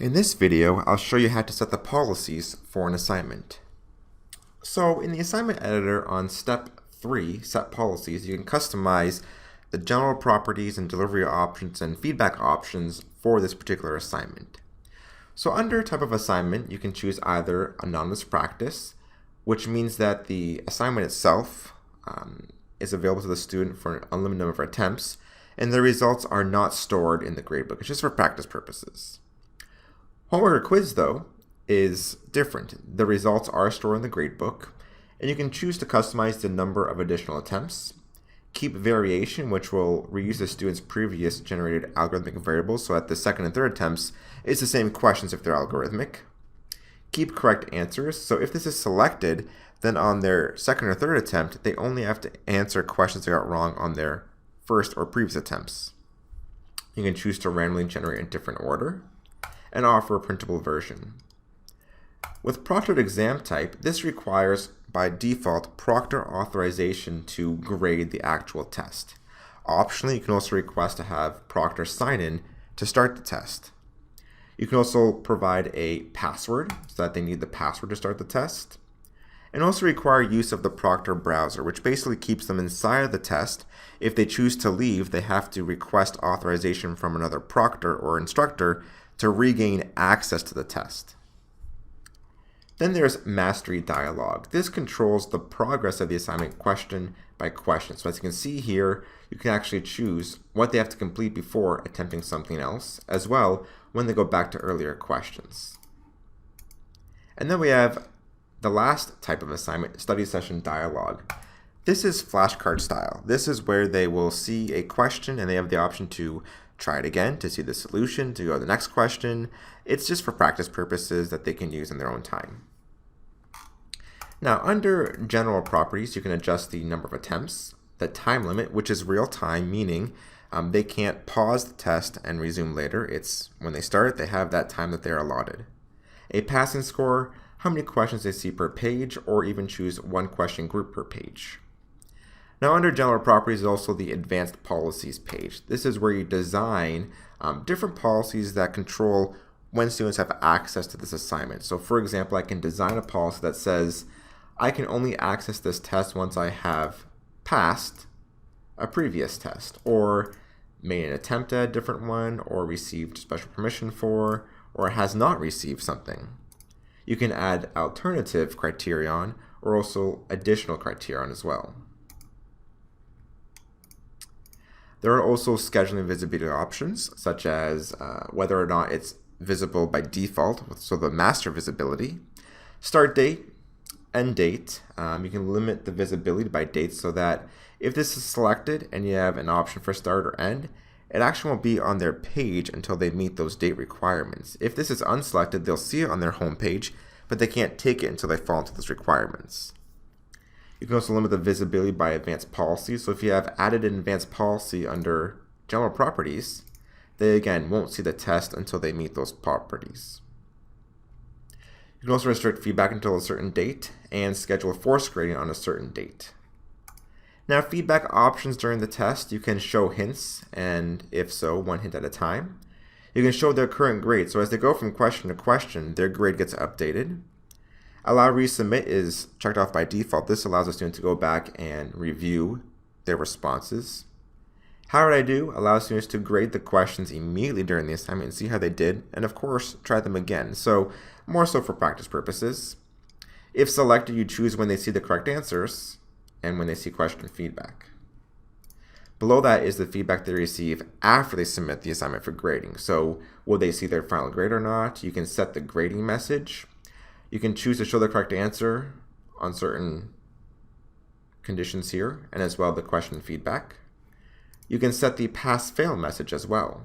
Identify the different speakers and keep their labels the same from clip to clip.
Speaker 1: In this video, I'll show you how to set the policies for an assignment. So in the assignment editor on step 3, set policies, you can customize the general properties and delivery options and feedback options for this particular assignment. So under type of assignment, you can choose either anonymous practice, which means that the assignment itself is available to the student for an unlimited number of attempts, and the results are not stored in the gradebook. It's just for practice purposes. Homework or quiz, though, is different. The results are stored in the gradebook, and you can choose to customize the number of additional attempts, keep variation, which will reuse the student's previous generated algorithmic variables, so at the second and third attempts, it's the same questions if they're algorithmic. Keep correct answers, so if this is selected, then on their second or third attempt, they only have to answer questions they got wrong on their first or previous attempts. You can choose to randomly generate in different order, and offer a printable version. With Proctored Exam type, this requires by default proctor authorization to grade the actual test. Optionally, you can also request to have proctor sign in to start the test. You can also provide a password so that they need the password to start the test, and also require use of the proctor browser, which basically keeps them inside of the test. If they choose to leave, they have to request authorization from another proctor or instructor to regain access to the test. Then there's Mastery Dialog. This controls the progress of the assignment question by question. So as you can see here, you can actually choose what they have to complete before attempting something else, as well when they go back to earlier questions. And then we have the last type of assignment, Study Session Dialog. This is flashcard style. This is where they will see a question and they have the option to try it again to see the solution, to go to the next question. It's just for practice purposes that they can use in their own time. Now, under general properties, you can adjust the number of attempts, the time limit, which is real time, meaning they can't pause the test and resume later. It's when they start, they have that time that they're allotted. A passing score, how many questions they see per page, or even choose one question group per page. Now, under general properties is also the advanced policies page. This is where you design different policies that control when students have access to this assignment. So for example, I can design a policy that says I can only access this test once I have passed a previous test, or made an attempt at a different one, or received special permission for, or has not received something. You can add alternative criterion or also additional criterion as well. There are also scheduling visibility options, such as whether or not it's visible by default, so the master visibility, start date, end date. You can limit the visibility by date so that if this is selected and you have an option for start or end, it actually won't be on their page until they meet those date requirements. If this is unselected, they'll see it on their home page, but they can't take it until they fall into those requirements. You can also limit the visibility by advanced policies. So if you have added an advanced policy under general properties, they again won't see the test until they meet those properties. You can also restrict feedback until a certain date and schedule forced grading on a certain date. Now, feedback options during the test, you can show hints, and if so, one hint at a time. You can show their current grade. So as they go from question to question, their grade gets updated. Allow resubmit is checked off by default. This allows the student to go back and review their responses. How would I do? Allows students to grade the questions immediately during the assignment and see how they did, and of course, try them again. So more so for practice purposes. If selected, you choose when they see the correct answers and when they see question feedback. Below that is the feedback they receive after they submit the assignment for grading. So will they see their final grade or not? You can set the grading message. You can choose to show the correct answer on certain conditions here, and as well the question feedback. You can set the pass-fail message as well.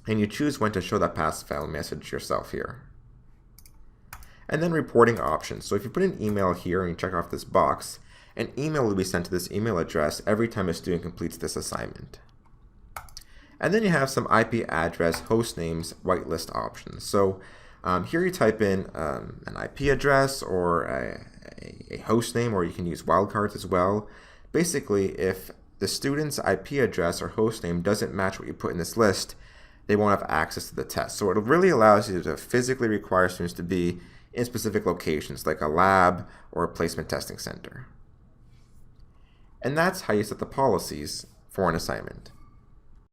Speaker 1: And you choose when to show that pass-fail message yourself here. And then reporting options. So if you put an email here and you check off this box, an email will be sent to this email address every time a student completes this assignment. And then you have some IP address, host names, whitelist options. So here you type in an IP address or a host name, or you can use wildcards as well. Basically, if the student's IP address or host name doesn't match what you put in this list, they won't have access to the test. So it really allows you to physically require students to be in specific locations, like a lab or a placement testing center. And that's how you set the policies for an assignment.